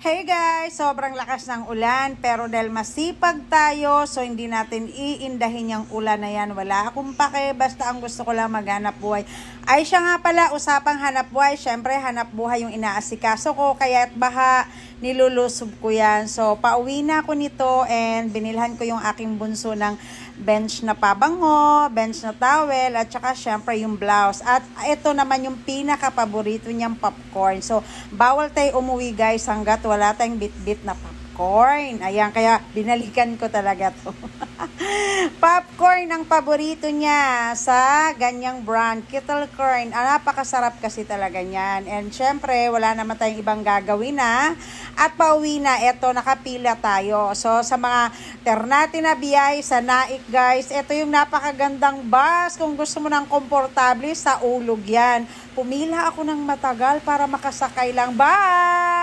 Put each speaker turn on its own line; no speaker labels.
Hey guys! Sobrang lakas ng ulan pero dahil masipag tayo so hindi natin iindahin yung ulan na yan. Wala akong pake, basta ang gusto ko lang maghanap buhay. Ay siya nga pala, usapang hanap buhay. Syempre hanap buhay yung inaasikaso ko kaya at baha nilulusob ko yan. So pauwi na ako nito and binilhan ko yung aking bunso ng bench na pabango, bench na towel at saka syempre yung blouse. At ito naman yung pinaka-paborito niyang popcorn. So bawal tayo umuwi guys hanggat wala tayong bit-bit na popcorn. Ayan, kaya binalikan ko talaga to. Popcorn ang paborito niya sa ganyang brand, Kettle Corn. Napakasarap kasi talaga niyan. And syempre, wala naman tayong ibang gagawin na. At pauwi na, eto, nakapila tayo. So, sa mga Ternate na biyahe sa Naik guys, eto yung napakagandang bus. Kung gusto mo ng komportable, sa ulog yan. Pumila ako ng matagal para makasakay lang. Bye!